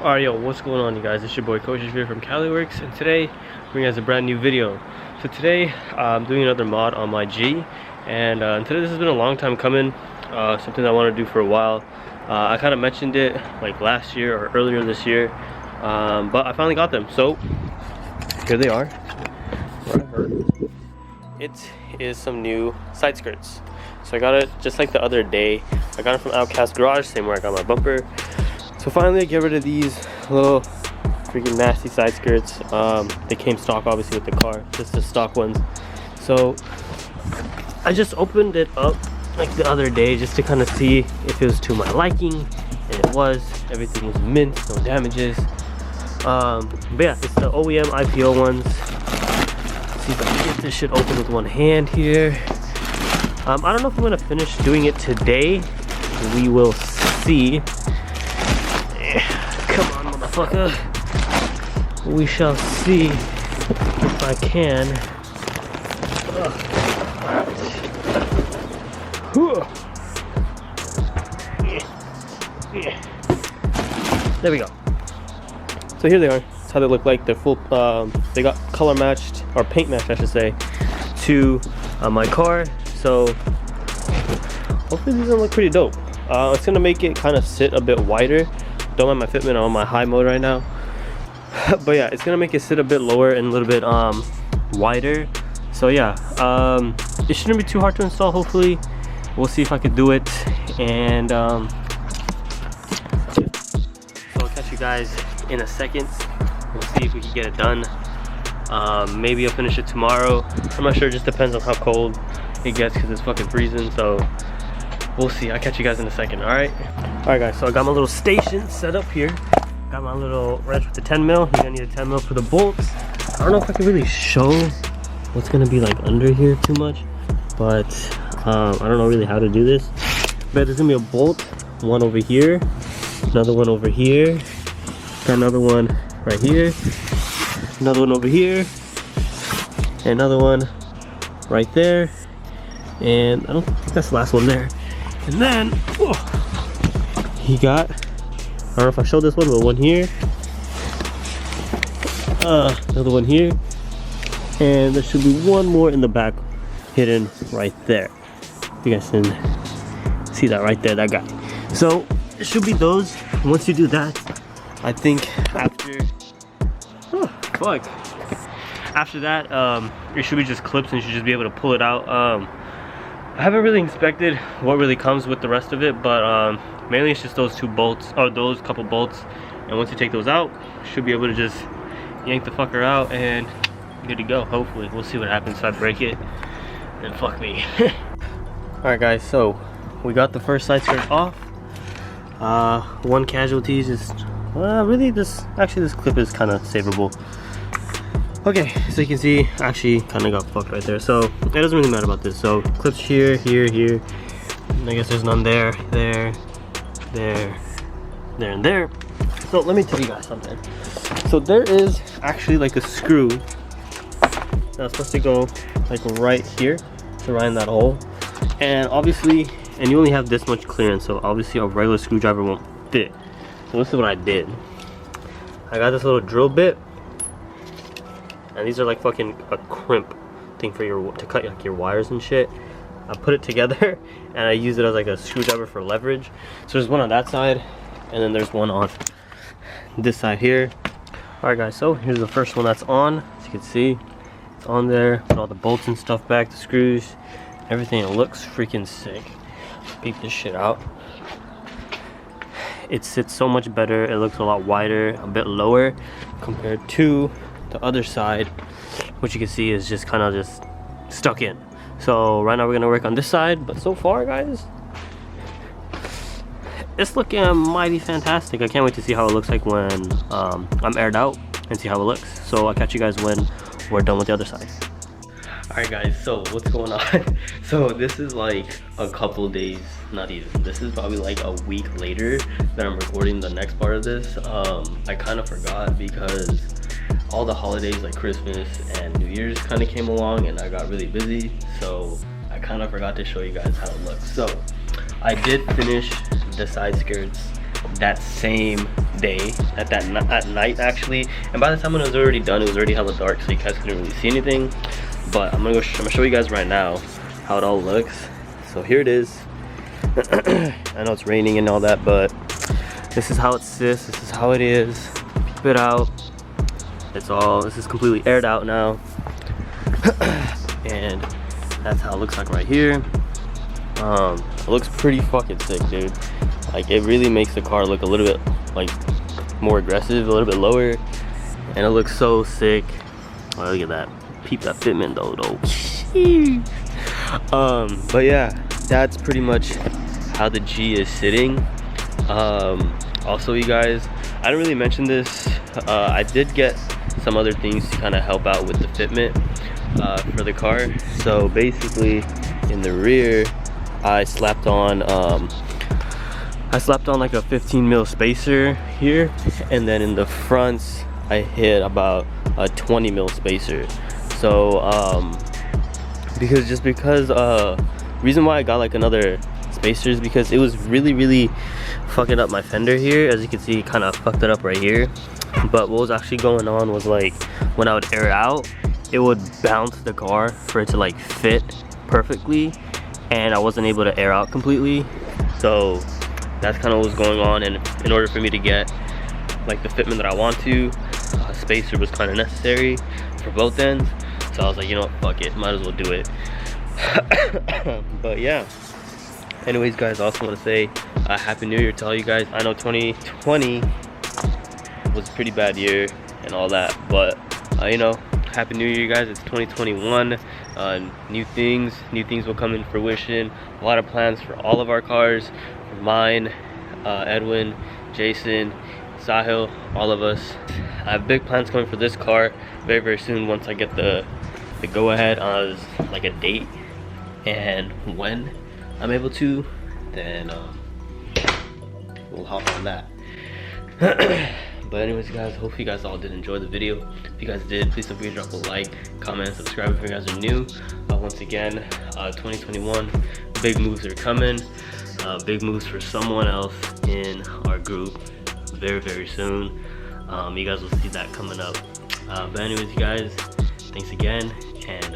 Alright, yo, what's going on, you guys? It's your boy Kaushiv here from CaliWorks, and today I'm bringing you guys a brand new video. So today I'm doing another mod on my G, and today this has been a long time coming, something I want to do for a while. I kind of mentioned it like last year or earlier this year, but I finally got them. So here they are. It is some new side skirts. So I got it just like the other day. I got it from Outcast Garage, same where I got my bumper. So finally I get rid of these little freaking nasty side skirts. They came stock obviously with the car, just the stock ones. So I just opened it up like the other day just to kind of see if it was to my liking, and it was. Everything was mint, no damages. But yeah, it's the OEM IPL ones. Let's see if I can get this shit open with one hand here. I don't know if I'm gonna finish doing it today. We will see. Come on, motherfucker. We shall see if I can. There we go. So here they are. That's how they look like. They're full. They got color matched, or paint matched, I should say, to my car. So hopefully these gonna look pretty dope. It's gonna make it kind of sit a bit wider. Don't mind my fitment, I'm on my high mode right now. But yeah, it's gonna make it sit a bit lower and a little bit wider. So yeah, it shouldn't be too hard to install. Hopefully we'll see if I can do it, and so I'll catch you guys in a second. We'll see if we can get it done. Maybe I'll finish it tomorrow. I'm not sure, it just depends on how cold it gets because it's fucking freezing. So we'll see. I'll catch you guys in a second. All right guys, so I got my little station set up here. Got my little wrench with the 10 mil. You're gonna need a 10 mil for the bolts. I don't know if I can really show what's gonna be like under here too much, but I don't know really how to do this. But there's gonna be a bolt, one over here, another one over here, got another one right here, another one over here, and another one right there, and I don't think that's the last one there. And then he got, I don't know if I showed this one, but one here, another one here, and there should be one more in the back hidden right there. You guys can see that right there, that guy. So it should be those. Once you do that, I think after after that it should be just clips, and you should just be able to pull it out. I haven't really inspected what really comes with the rest of it, but mainly it's just those two bolts, or those couple bolts, and once you take those out, you should be able to just yank the fucker out and good to go. Hopefully we'll see what happens if I break it, then fuck me. All right guys, so we got the first side skirt off. One casualty is just really this clip is kind of savable. Okay, so you can see actually kind of got fucked right there, so it doesn't really matter about this. So clips here, here, here, and I guess there's none there, there, and there. So let me tell you guys something. So there is actually like a screw that's supposed to go like right here to right in that hole, and obviously, and you only have this much clearance, so obviously a regular screwdriver won't fit. So this is what I did. I got this little drill bit, and these are like fucking a crimp thing for to cut like your wires and shit. I put it together and I use it as like a screwdriver for leverage. So there's one on that side, and then there's one on this side here. All right guys, so here's the first one that's on. As you can see, it's on there. Put all the bolts and stuff back, the screws, everything. It looks freaking sick. Beat this shit out. It sits so much better. It looks a lot wider, a bit lower compared to the other side, which you can see is just kind of just stuck in. So right now we're gonna work on this side, but so far guys, it's looking mighty fantastic. I can't wait to see how it looks like when I'm aired out and see how it looks. So I'll catch you guys when we're done with the other side. Alright guys, so what's going on? So this is like a couple days, not even, this is probably like a week later that I'm recording the next part of this. I kind of forgot because all the holidays like Christmas and New Year's kind of came along and I got really busy, so I kind of forgot to show you guys how it looks. So I did finish the side skirts. that same day, at night actually. And by the time when it was already done, it was already hella dark, so you guys couldn't really see anything. But I'm gonna show you guys right now how it all looks. So here it is. I know it's raining and all that, but this is how it sits. This is how it is. Peep it out. This is completely aired out now. And that's how it looks like right here. It looks pretty fucking sick, dude. Like, it really makes the car look a little bit like more aggressive, a little bit lower, and it looks so sick. Oh, look at that. Peep that fitment though. But yeah, that's pretty much how the G is sitting. Also, you guys, I didn't really mention this. I did get some other things to kind of help out with the fitment for the car. So basically, in the rear, I slapped on like a 15 mil spacer here, and then in the fronts I hit about a 20 mil spacer. So because reason why I got like another spacer is because it was really fucking up my fender here. As you can see, kind of fucked it up right here. But what was actually going on was, like, when I would air it out, it would bounce the car for it to like fit perfectly, and I wasn't able to air out completely. So that's kind of what was going on, and in order for me to get like the fitment that I want to, a spacer was kind of necessary for both ends. So I was like, you know what, fuck it, might as well do it. But yeah, anyways guys, I also want to say happy new year to all you guys. I know 2020 was a pretty bad year and all that, but you know, happy new year guys. It's 2021. New things will come in fruition. A lot of plans for all of our cars, for mine, Edwin, Jason, Saheel, all of us. I have big plans coming for this car very soon. Once I get the go ahead on like a date and when I'm able to, then we'll hop on that. But anyways guys, hope you guys all did enjoy the video. If you guys did, please don't forget to drop a like, comment, and subscribe if you guys are new. Once again, 2021, big moves are coming. Big moves for someone else in our group very soon. You guys will see that coming up. But anyways, you guys, thanks again, and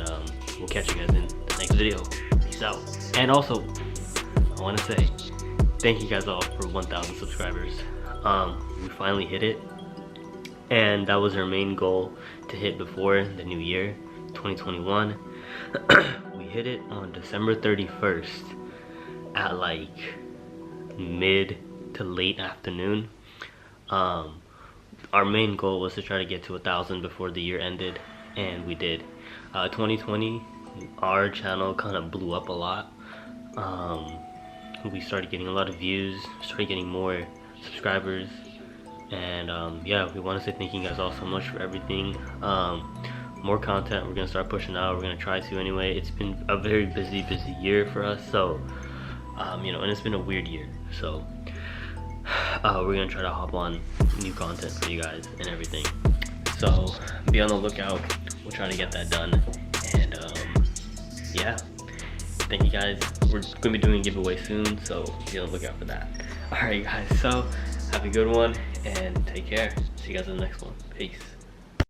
we'll catch you guys in the next video. Peace out. And also, I want to say thank you guys all for 1,000 subscribers. We finally hit it, and that was our main goal to hit before the new year, 2021. We hit it on December 31st at like mid to late afternoon. Our main goal was to try to get to 1,000 before the year ended, and we did. 2020, our channel kind of blew up a lot. We started getting a lot of views, started getting more subscribers, and yeah, we want to say thank you guys all so much for everything. More content we're gonna start pushing out. We're gonna try to anyway. It's been a very busy year for us, so you know, and it's been a weird year, so we're gonna try to hop on new content for you guys and everything. So be on the lookout. We'll try to get that done, and yeah, thank you guys. We're gonna be doing a giveaway soon, so be on the lookout for that. Alright guys, so have a good one and take care. See you guys in the next one. Peace.